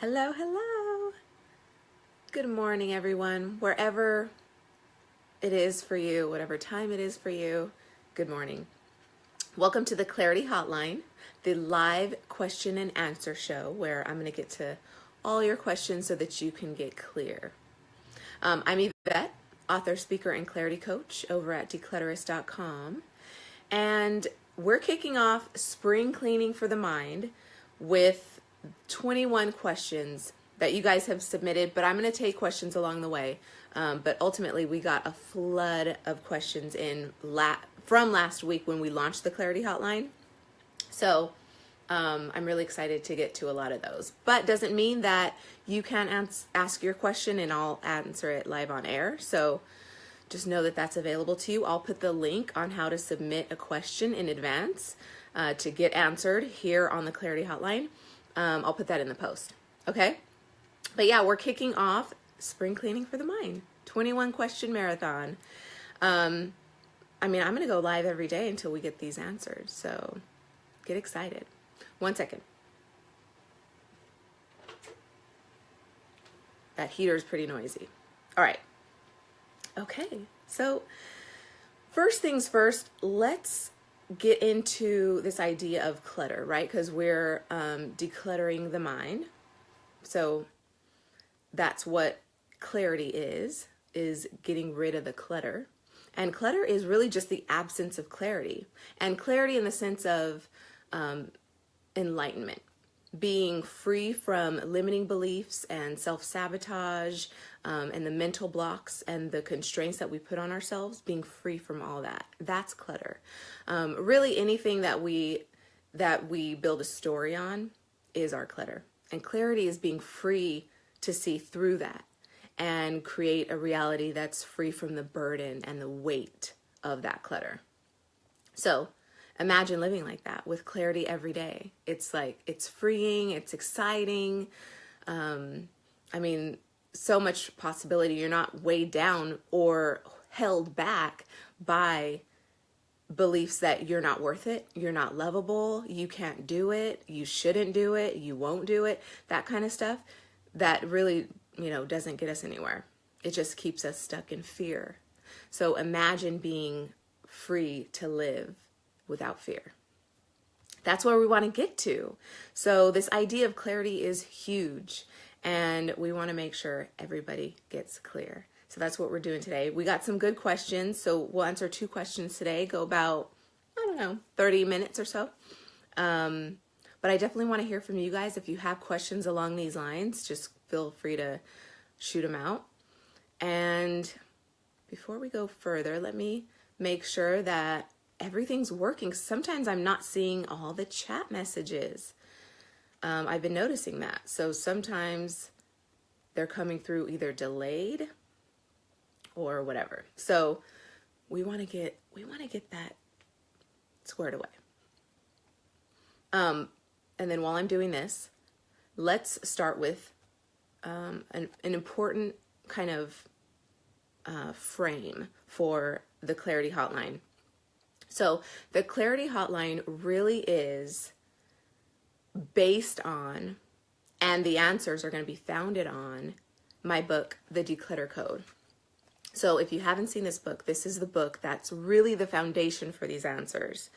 Hello, hello. Good morning, everyone. Wherever it is for you, whatever time it is for you, good morning. Welcome to the Clarity Hotline, the live question and answer show where I'm going to get to all your questions so that you can get clear. I'm Yvette, author, speaker, and clarity coach over at declutterist.com. And we're kicking off spring cleaning for the mind with 21 questions that you guys have submitted, but I'm going to take questions along the way. But ultimately, we got a flood of questions in from last week when we launched the Clarity Hotline. So I'm really excited to get to a lot of those. But doesn't mean that you can't ask your question and I'll answer it live on air. So just know that that's available to you. I'll put the link on how to submit a question in advance to get answered here on the Clarity Hotline. I'll put that in the post. Okay? But yeah, we're kicking off spring cleaning for the mind, 21 question marathon. I'm going to go live every day until we get these answered. So get excited. 1 second. That heater is pretty noisy. All right. Okay. So first things first, let's get into this idea of clutter, right? Because we're decluttering the mind. So that's what clarity is getting rid of the clutter. And clutter is really just the absence of clarity. And clarity in the sense of enlightenment, being free from limiting beliefs and self-sabotage and the mental blocks and the constraints that we put on ourselves, being free from all that. That's clutter. Really anything that we build a story on is our clutter. And clarity is being free to see through that and create a reality that's free from the burden and the weight of that clutter. So imagine living like that with clarity every day. It's like, it's freeing, it's exciting. So much possibility. You're not weighed down or held back by beliefs that you're not worth it, you're not lovable, you can't do it, you shouldn't do it, you won't do it, that kind of stuff that really, doesn't get us anywhere. It just keeps us stuck in fear. So imagine being free to live without fear. That's where we want to get to. So this idea of clarity is huge, and we want to make sure everybody gets clear. So that's what we're doing today. We got some good questions, so we'll answer 2 questions today, go about, 30 minutes or so. But I definitely want to hear from you guys. If you have questions along these lines, just feel free to shoot them out. And before we go further, let me make sure that everything's working. Sometimes I'm not seeing all the chat messages. I've been noticing that. So sometimes they're coming through either delayed or whatever. So we want to get that squared away. And then while I'm doing this, let's start with an important kind of frame for the Clarity Hotline. So the Clarity Hotline really is based on, and the answers are going to be founded on, my book, The Declutter Code. So if you haven't seen this book, this is the book that's really the foundation for these answers.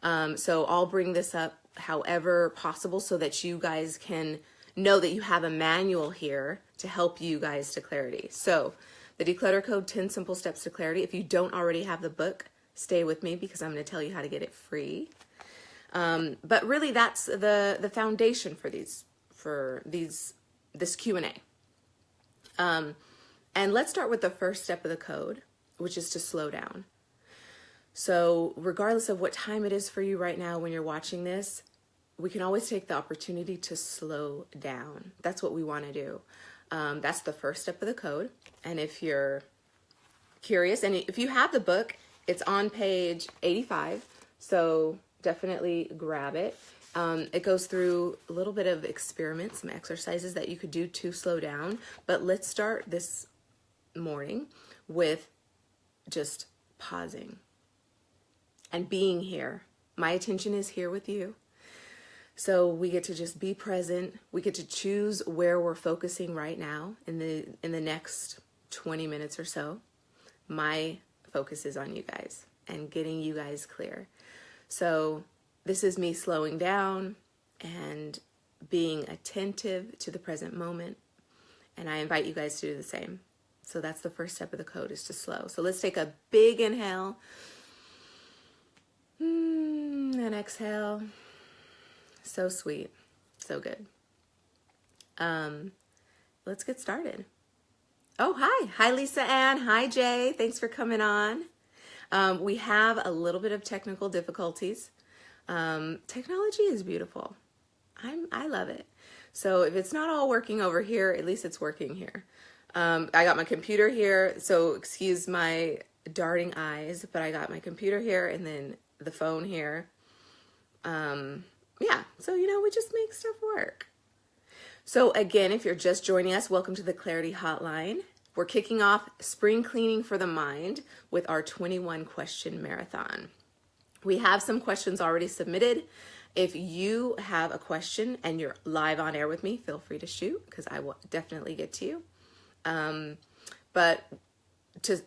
So I'll bring this up however possible so that you guys can know that you have a manual here to help you guys to clarity. So the Declutter Code, 10 Simple Steps to Clarity. If you don't already have the book, stay with me because I'm going to tell you how to get it free. But really that's the foundation for this Q&A. And let's start with the first step of the code, which is to slow down. So regardless of what time it is for you right now when you're watching this, we can always take the opportunity to slow down. That's what we want to do. That's the first step of the code. And if you're curious, and if you have the book, it's on page 85. So definitely grab it. It goes through a little bit of experiments, some exercises that you could do to slow down. But let's start this morning with just pausing and being here. My attention is here with you. So we get to just be present. We get to choose where we're focusing right now in the next 20 minutes or so. My focus is on you guys and getting you guys clear. So this is me slowing down and being attentive to the present moment. And I invite you guys to do the same. So that's the first step of the code, is to slow. So let's take a big inhale and exhale. So sweet. So good. Let's get started. Oh, hi. Hi, Lisa Ann. Hi, Jay. Thanks for coming on. We have a little bit of technical difficulties. Technology is beautiful. I love it. So if it's not all working over here, at least it's working here. I got my computer here, so excuse my darting eyes, but I got my computer here and then the phone here. Yeah, so we just make stuff work. So again, if you're just joining us, welcome to the Clarity Hotline. We're kicking off spring cleaning for the mind with our 21 question marathon. We have some questions already submitted. If you have a question and you're live on air with me, feel free to shoot, because I will definitely get to you. But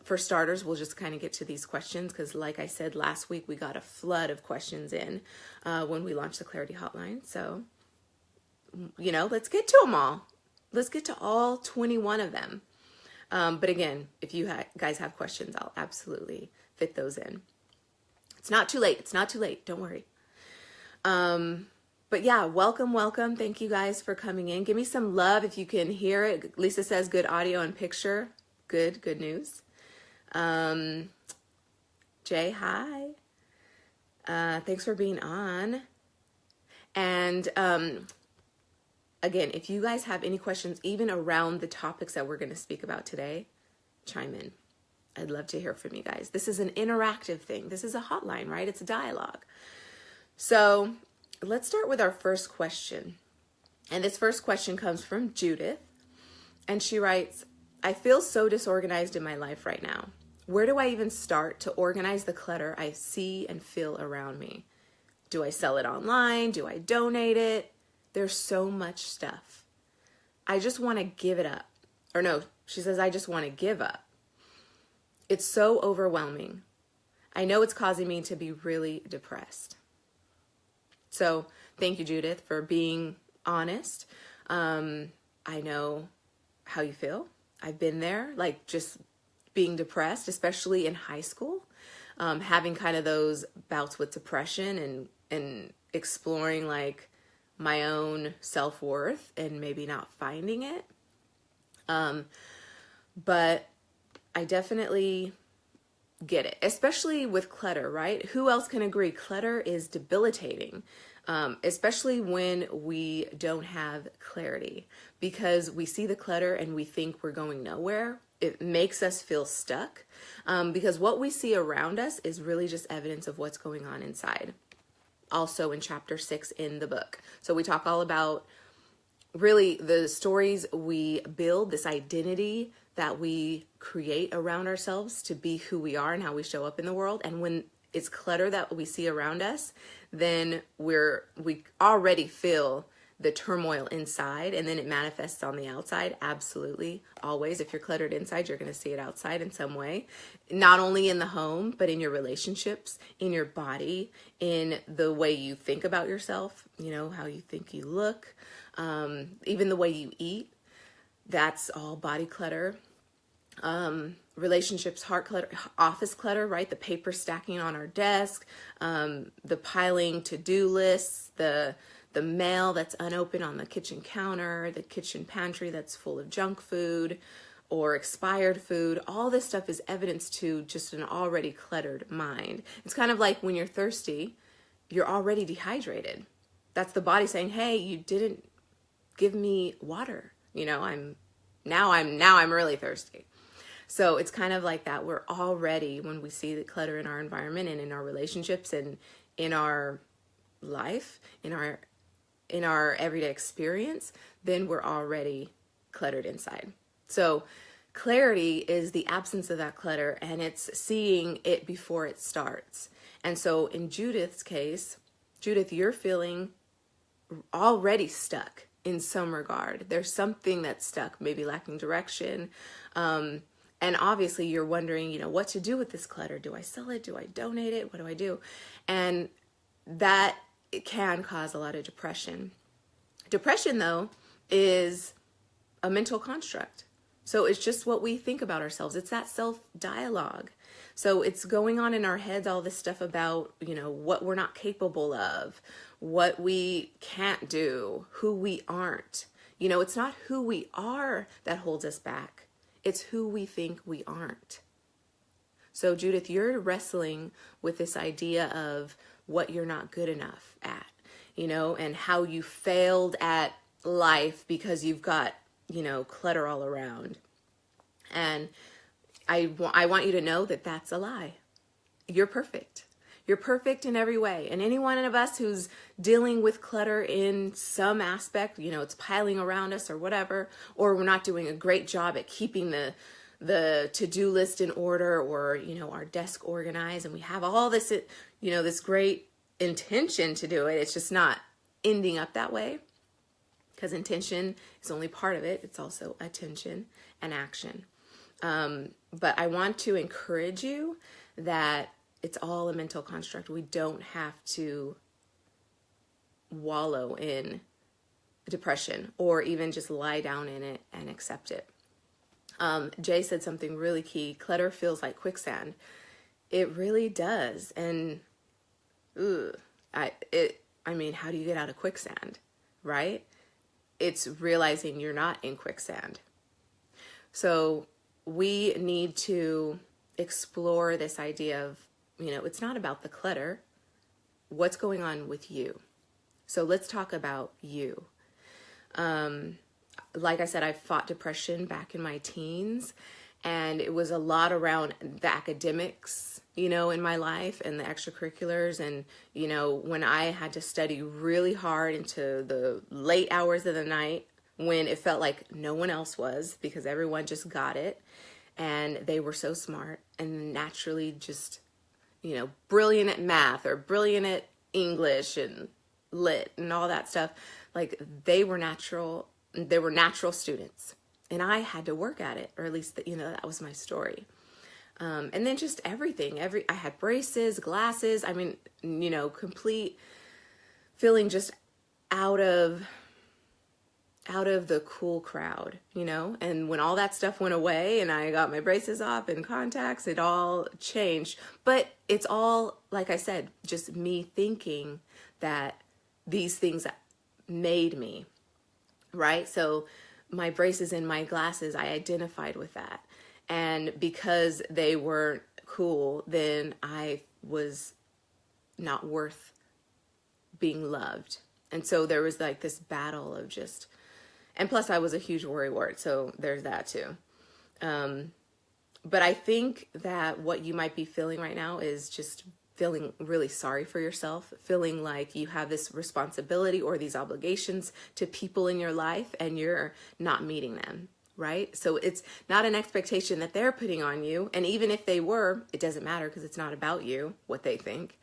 for starters, we'll just kind of get to these questions, because like I said, last week we got a flood of questions in when we launched the Clarity Hotline. So, let's get to them all. Let's get to all 21 of them. But again, if you guys have questions, I'll absolutely fit those in. It's not too late. It's not too late. Don't worry. But yeah, welcome. Thank you guys for coming in. Give me some love if you can hear it. Lisa says good audio and picture. Good news. Jay, hi. Thanks for being on. And again, if you guys have any questions, even around the topics that we're going to speak about today, chime in. I'd love to hear from you guys. This is an interactive thing. This is a hotline, right? It's a dialogue. So let's start with our first question. And this first question comes from Judith. And she writes, I feel so disorganized in my life right now. Where do I even start to organize the clutter I see and feel around me? Do I sell it online? Do I donate it? There's so much stuff. I just want to give it up. Or no, she says, I just want to give up. It's so overwhelming. I know it's causing me to be really depressed. So thank you, Judith, for being honest. I know how you feel. I've been there, like just being depressed, especially in high school, having kind of those bouts with depression and exploring like my own self-worth and maybe not finding it. But I definitely get it, especially with clutter, right? Who else can agree? Clutter is debilitating, especially when we don't have clarity, because we see the clutter and we think we're going nowhere. It makes us feel stuck, because what we see around us is really just evidence of what's going on inside. Also in chapter 6 in the book. So we talk all about really the stories we build, this identity that we create around ourselves to be who we are and how we show up in the world. And when it's clutter that we see around us, then we already feel the turmoil inside, and then it manifests on the outside. Absolutely. Always. If you're cluttered inside, you're going to see it outside in some way, not only in the home, but in your relationships, in your body, in the way you think about yourself, how you think you look, even the way you eat. That's all body clutter. Relationships, heart clutter, office clutter, right? The paper stacking on our desk, the piling to-do lists, the mail that's unopened on the kitchen counter, the kitchen pantry that's full of junk food or expired food. All this stuff is evidence to just an already cluttered mind. It's kind of like when you're thirsty, you're already dehydrated. That's the body saying, hey, you didn't give me water. I'm really thirsty. So it's kind of like that. We're already, when we see the clutter in our environment and in our relationships and in our life, in our everyday experience, then we're already cluttered inside. So clarity is the absence of that clutter, and it's seeing it before it starts. And so in Judith's case, Judith, you're feeling already stuck in some regard. There's something that's stuck, maybe lacking direction. And obviously you're wondering, what to do with this clutter. Do I sell it? Do I donate it? What do I do? And that can cause a lot of depression. Depression, though, is a mental construct. So it's just what we think about ourselves. It's that self-dialogue. So it's going on in our heads, all this stuff about, what we're not capable of, what we can't do, who we aren't. It's not who we are that holds us back. It's who we think we aren't. So Judith, you're wrestling with this idea of what you're not good enough at, and how you failed at life because you've got, clutter all around. And I want you to know that that's a lie. You're perfect. You're perfect in every way. And any one of us who's dealing with clutter in some aspect, it's piling around us or whatever, or we're not doing a great job at keeping the to-do list in order, or, our desk organized, and we have all this, this great intention to do it. It's just not ending up that way, because intention is only part of it. It's also attention and action. But I want to encourage you that it's all a mental construct. We don't have to wallow in depression or even just lie down in it and accept it. Jay said something really key. Clutter feels like quicksand. It really does. And how do you get out of quicksand, right? It's realizing you're not in quicksand. So we need to explore this idea of, it's not about the clutter. What's going on with you? So let's talk about you. Like I said, I fought depression back in my teens, and it was a lot around the academics, in my life and the extracurriculars. And, when I had to study really hard into the late hours of the night when it felt like no one else was, because everyone just got it and they were so smart and naturally just, brilliant at math or brilliant at English and lit and all that stuff. Like they were natural students, and I had to work at it, or at least that was my story. And then just everything, I had braces, glasses, complete feeling just out of the cool crowd, and when all that stuff went away and I got my braces off and contacts, it all changed. But it's all, like I said, just me thinking that these things made me, right? So my braces and my glasses, I identified with that. And because they weren't cool, then I was not worth being loved. And so there was like this battle of just, and plus I was a huge worrywart, so there's that too. But I think that what you might be feeling right now is just feeling really sorry for yourself, feeling like you have this responsibility or these obligations to people in your life and you're not meeting them, right? So it's not an expectation that they're putting on you. And even if they were, it doesn't matter because it's not about you, what they think.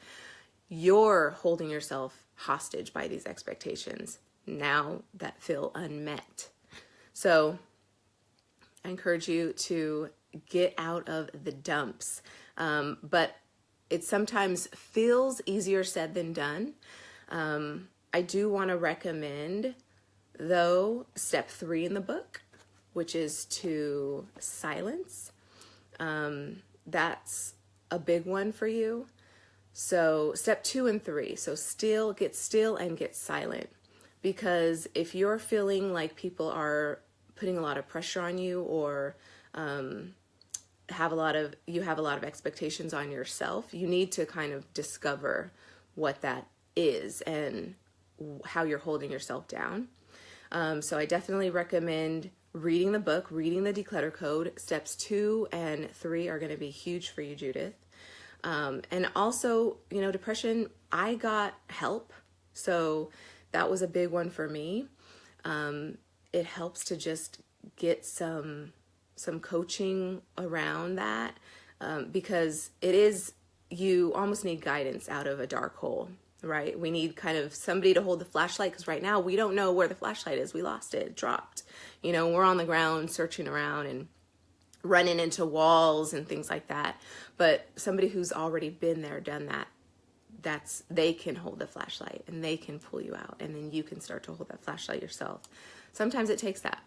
You're holding yourself hostage by these expectations now that feel unmet. So I encourage you to get out of the dumps. But it sometimes feels easier said than done. I do want to recommend, though, step 3 in the book, which is to silence. That's a big one for you. So step 2 and 3. So get still and get silent. Because if you're feeling like people are putting a lot of pressure on you, or have a lot of expectations on yourself, you need to kind of discover what that is and how you're holding yourself down. So I definitely recommend reading the book, reading the Declutter Code. Steps 2 and 3 are going to be huge for you, Judith. And also, depression, I got help. So that was a big one for me. It helps to just get some coaching around that, because you almost need guidance out of a dark hole. right? We need kind of somebody to hold the flashlight, because right now we don't know where the flashlight is. We lost it, it dropped. You know, we're on the ground searching around and running into walls and things like that. But somebody who's already been there, done that, they can hold the flashlight and they can pull you out, and then you can start to hold that flashlight yourself. Sometimes it takes that.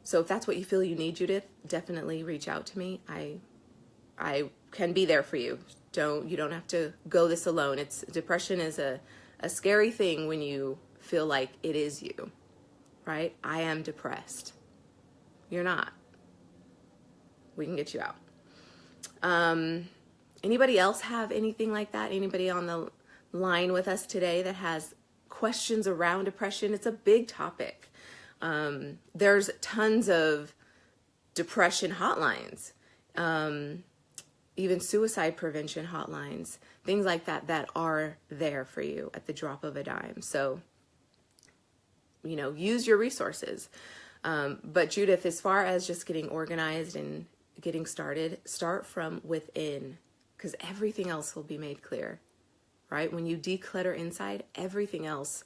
So if that's what you feel you need, Judith, definitely reach out to me. I can be there for you. You don't have to go this alone. Depression is a scary thing when you feel like it is you, right? I am depressed. You're not. We can get you out. Anybody else have anything like that? Anybody on the line with us today that has questions around depression? It's a big topic. There's tons of depression hotlines, even suicide prevention hotlines, things like that, that are there for you at the drop of a dime. So, you know, use your resources. But Judith, as far as just getting organized and getting started, start from within, because everything else will be made clear, right? When you declutter inside, everything else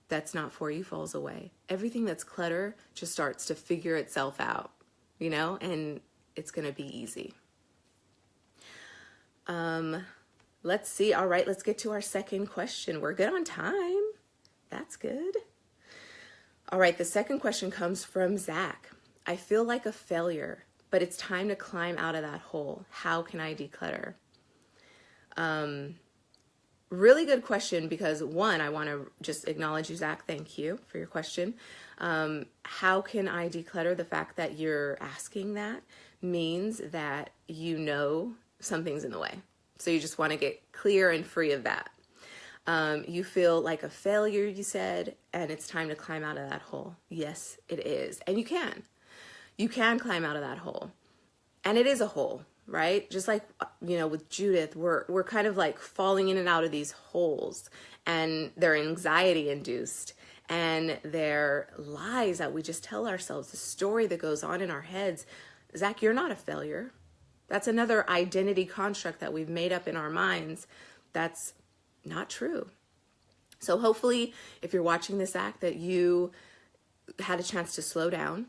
that's not for you falls away. Everything that's clutter just starts to figure itself out, you know, and it's going to be easy. Let's see. All right, let's get to our second question. We're good on time. That's good. All right, the second question comes from Zach. I feel like a failure, but it's time to climb out of that hole. How can I declutter? Really good question, because one, I want to just acknowledge you, Zach. Thank you for your question. How can I declutter? The fact that you're asking that means that you know something's in the way. So you just want to get clear and free of that. You feel like a failure, you said, and it's time to climb out of that hole. Yes, it is. And you can. You can climb out of that hole. And it is a hole, right? Just like, you know, with Judith, we're kind of like falling in and out of these holes, and they're anxiety induced, and they're lies that we just tell ourselves, the story that goes on in our heads. Zach, you're not a failure. That's another identity construct that we've made up in our minds. That's not true. So hopefully, if you're watching this, Zach, that you had a chance to slow down,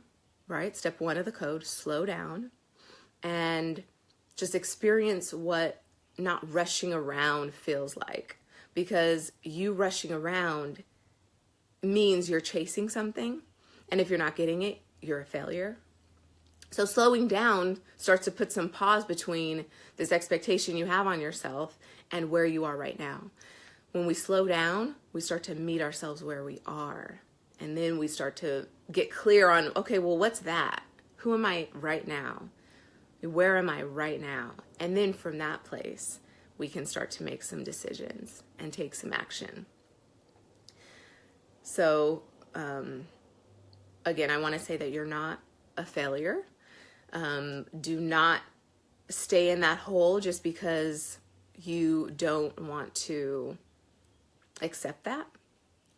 right? Step 1 of the code, slow down, and just experience what not rushing around feels like. Because you rushing around means you're chasing something, and if you're not getting it, you're a failure. So slowing down starts to put some pause between this expectation you have on yourself and where you are right now. When we slow down, we start to meet ourselves where we are. And then we start to get clear on, okay, well, what's that? Who am I right now? Where am I right now? And then from that place, we can start to make some decisions and take some action. So, again, I want to say that you're not a failure. Do not stay in that hole just because you don't want to accept that,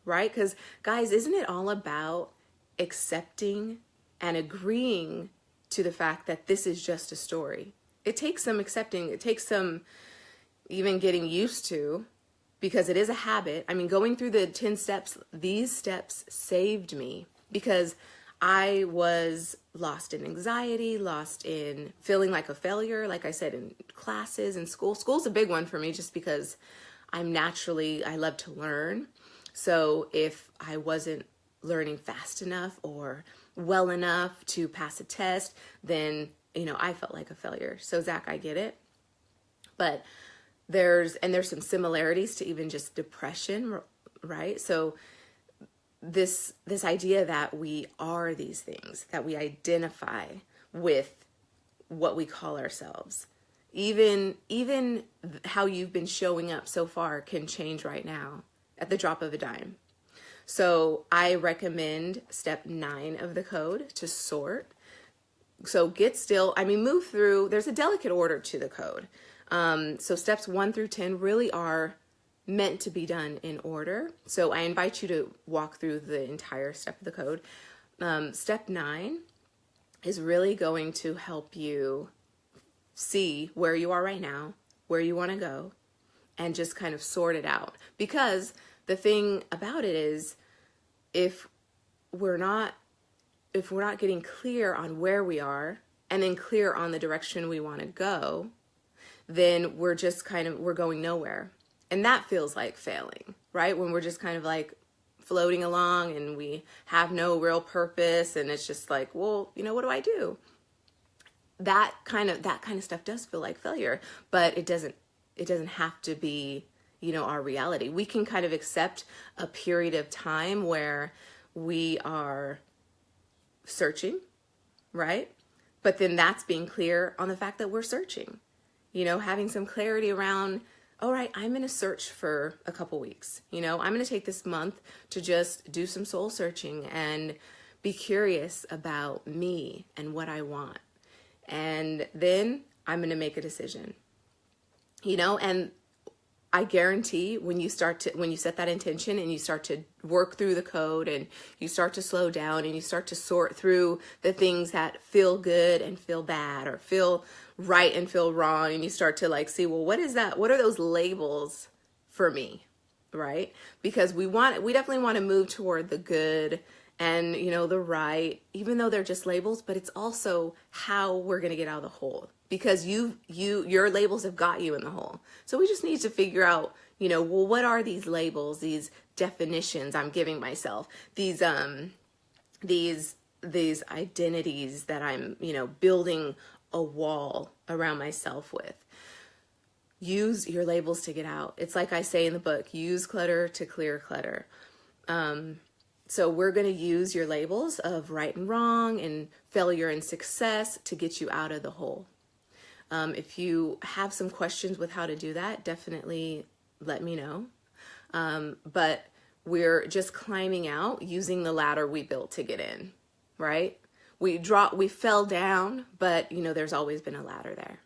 right? Because, guys, isn't it all about accepting and agreeing to the fact that this is just a story? It takes some accepting, it takes some even getting used to, because it is a habit. I mean, going through the 10 steps, these steps saved me, because I was lost in anxiety, lost in feeling like a failure, like I said, in classes and school. School's a big one for me just because I love to learn. So if I wasn't learning fast enough or well enough to pass a test, then, you know, I felt like a failure. So Zach, I get it. But there's some similarities to even just depression, right? So this idea that we are these things, that we identify with what we call ourselves. Even how you've been showing up so far can change right now at the drop of a dime. So I recommend step 9 of the code, to sort. So get still, move through, there's a delicate order to the code. So steps 1 through 10 really are meant to be done in order. So I invite you to walk through the entire step of the code. Step 9 is really going to help you see where you are right now, where you want to go, and just kind of sort it out. Because the thing about it is, if we're not getting clear on where we are and then clear on the direction we want to go, then we're going nowhere. And that feels like failing, right? When we're just kind of like floating along and we have no real purpose, and it's just like, well, what do I do? That kind of stuff does feel like failure, but it doesn't have to be, our reality. We can kind of accept a period of time where we are searching, right? But then that's being clear on the fact that we're searching, having some clarity around, all right, I'm going to search for a couple weeks. I'm going to take this month to just do some soul searching and be curious about me and what I want. And then I'm going to make a decision, and I guarantee when you set that intention and you start to work through the code and you start to slow down and you start to sort through the things that feel good and feel bad, or feel right and feel wrong, and you start to like see, well, what is that? What are those labels for me, right? Because we definitely want to move toward the good and, the right, even though they're just labels, but it's also how we're going to get out of the hole, because your labels have got you in the hole. So we just need to figure out, well, what are these labels, these definitions I'm giving myself, these identities that I'm, building a wall around myself with. Use your labels to get out. It's like I say in the book, use clutter to clear clutter. So we're going to use your labels of right and wrong and failure and success to get you out of the hole. If you have some questions with how to do that, definitely let me know. But we're just climbing out using the ladder we built to get in, right? We fell down, but there's always been a ladder there.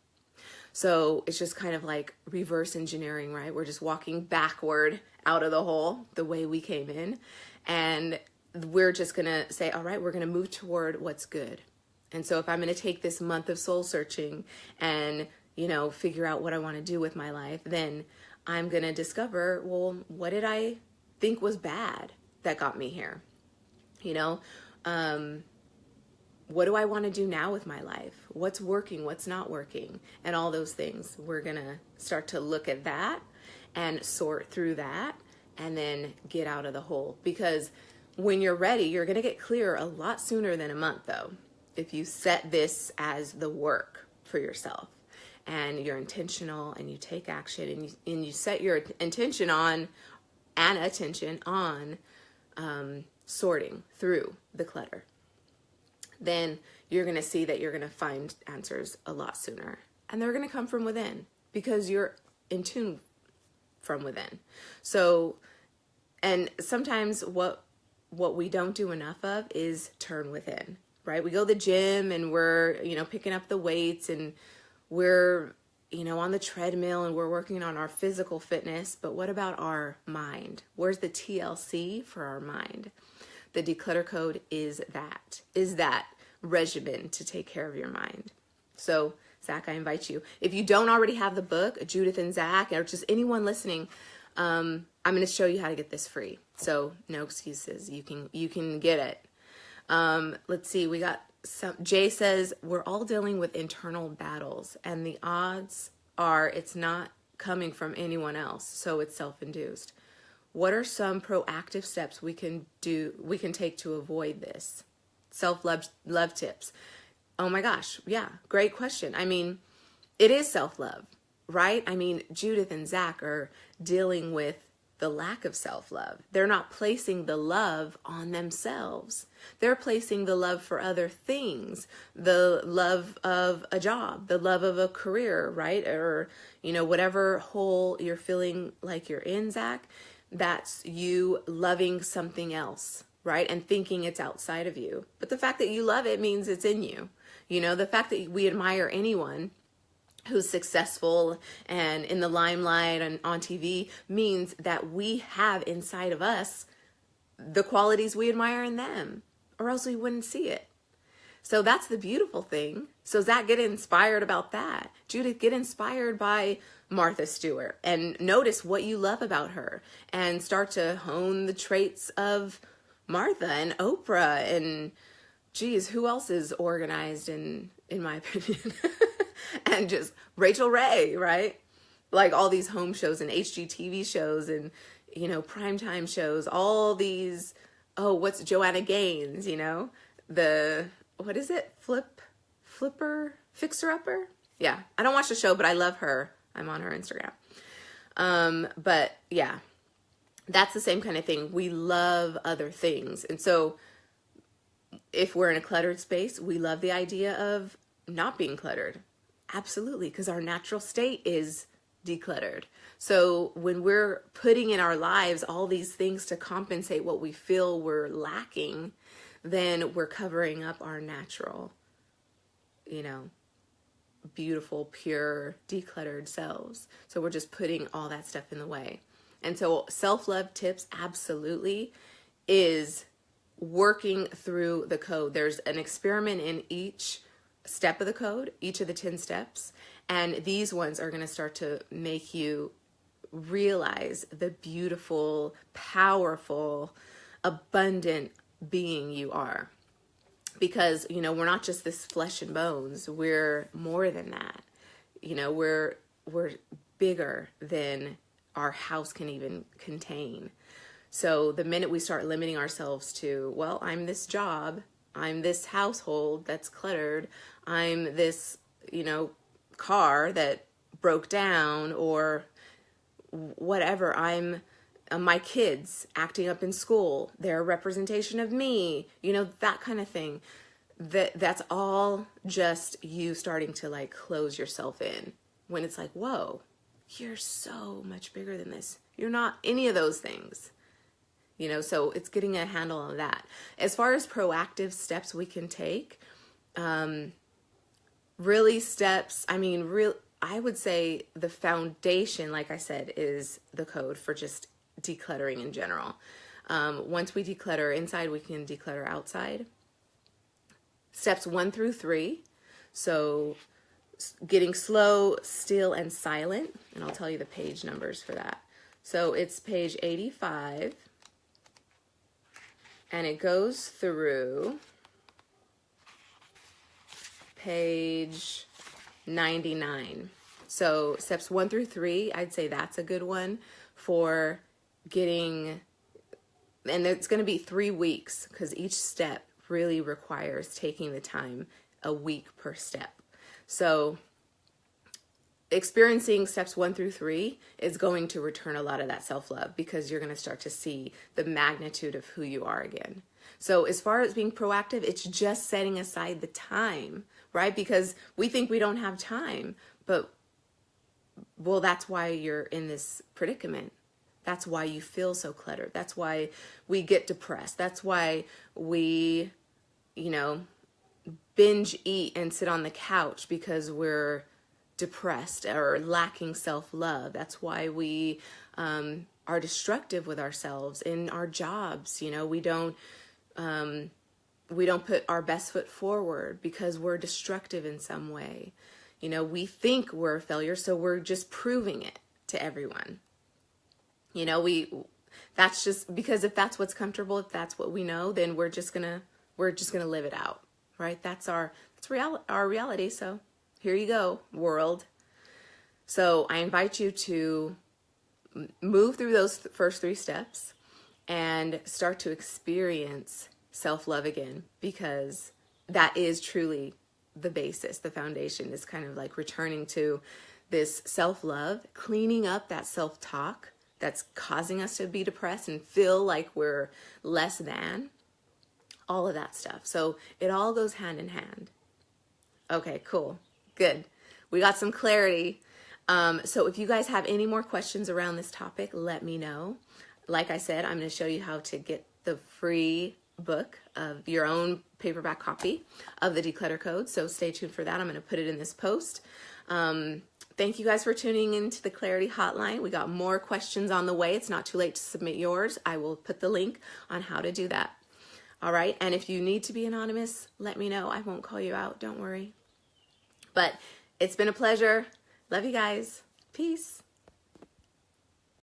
So it's just kind of like reverse engineering, right? We're just walking backward out of the hole the way we came in. And we're just going to say, all right, we're going to move toward what's good. And so if I'm going to take this month of soul searching and, figure out what I want to do with my life, then I'm going to discover, well, what did I think was bad that got me here? What do I want to do now with my life? What's working? What's not working? And all those things. We're going to start to look at that and sort through that and then get out of the hole. Because when you're ready, you're going to get clear a lot sooner than a month, though, if you set this as the work for yourself and you're intentional and you take action and you set your attention on sorting through the clutter. Then you're going to see that you're going to find answers a lot sooner. And they're going to come from within because you're in tune from within. So, and sometimes what we don't do enough of is turn within, right? We go to the gym and we're, picking up the weights and we're, on the treadmill and we're working on our physical fitness. But what about our mind? Where's the TLC for our mind? The Declutter Code is that regimen to take care of your mind. So, Zach, I invite you. If you don't already have the book, Judith and Zach, or just anyone listening, I'm going to show you how to get this free. So, no excuses. You can get it. Let's see. We got some. Jay says we're all dealing with internal battles, and the odds are it's not coming from anyone else. So it's self-induced. What are some proactive steps we can take to avoid this? Self-love tips. Oh my gosh. Yeah. Great question. I mean, it is self-love, right? I mean, Judith and Zach are dealing with the lack of self-love. They're not placing the love on themselves. They're placing the love for other things, the love of a job, the love of a career, right? Or, whatever hole you're feeling like you're in, Zach, that's you loving something else, right? And thinking it's outside of you. But the fact that you love it means it's in you. The fact that we admire anyone who's successful and in the limelight and on TV means that we have inside of us the qualities we admire in them, or else we wouldn't see it. So that's the beautiful thing. So Zach, get inspired about that. Judith, get inspired by Martha Stewart and notice what you love about her and start to hone the traits of Martha and Oprah and geez, who else is organized in my opinion? And just Rachel Ray, right? Like all these home shows and HGTV shows and, you know, primetime shows, all these, oh, what's Joanna Gaines, you know, what is it? Fixer Upper? Yeah, I don't watch the show, but I love her. I'm on her Instagram. But yeah, that's the same kind of thing. We love other things. And so if we're in a cluttered space, we love the idea of not being cluttered. Absolutely, because our natural state is decluttered. So when we're putting in our lives all these things to compensate what we feel we're lacking, then we're covering up our natural, you know, beautiful, pure, decluttered selves. So we're just putting all that stuff in the way. And so self-love tips absolutely is working through the code. There's an experiment in each step of the code, each of the 10 steps. And these ones are going to start to make you realize the beautiful, powerful, abundant being you are. Because, you know, we're not just this flesh and bones. We're more than that. You know, we're bigger than our house can even contain. So the minute we start limiting ourselves to, well, I'm this job, I'm this household that's cluttered, I'm this, you know, car that broke down, or whatever, I'm my kids acting up in school, they're a representation of me, you know, that kind of thing. That's all just you starting to like close yourself in, when it's like, whoa, you're so much bigger than this. You're not any of those things. You know, so it's getting a handle on that. As far as proactive steps we can take, really steps, I mean, I would say the foundation, like I said, is the code for just decluttering in general. Once we declutter inside, we can declutter outside. Steps 1 through 3. So getting slow, still, and silent. And I'll tell you the page numbers for that. So it's page 85. And it goes through page 99. So steps 1 through 3, I'd say that's a good one for getting, and it's going to be 3 weeks because each step really requires taking the time, a week per step. So experiencing steps 1 through 3 is going to return a lot of that self-love, because you're going to start to see the magnitude of who you are again. So as far as being proactive, it's just setting aside the time, right? Because we think we don't have time, but well, that's why you're in this predicament. That's why you feel so cluttered. That's why we get depressed. That's why we, you know, binge eat and sit on the couch because we're depressed or lacking self-love. That's why we are destructive with ourselves in our jobs. You know, we don't put our best foot forward because we're destructive in some way. You know, we think we're a failure, so we're just proving it to everyone. You know, that's just because if that's what's comfortable, if that's what we know, then we're just gonna live it out, right? That's our reality. So here you go, world. So I invite you to move through those first 3 steps and start to experience self-love again, because that is truly the basis. The foundation is kind of like returning to this self-love, cleaning up that self-talk that's causing us to be depressed and feel like we're less than, all of that stuff. So it all goes hand in hand. Okay, cool. Good. We got some clarity. So if you guys have any more questions around this topic, let me know. Like I said, I'm going to show you how to get the free book of your own paperback copy of the Declutter Code. So stay tuned for that. I'm going to put it in this post. Thank you guys for tuning into the Clarity Hotline. We got more questions on the way. It's not too late to submit yours. I will put the link on how to do that. All right. And if you need to be anonymous, let me know. I won't call you out. Don't worry. But it's been a pleasure. Love you guys. Peace.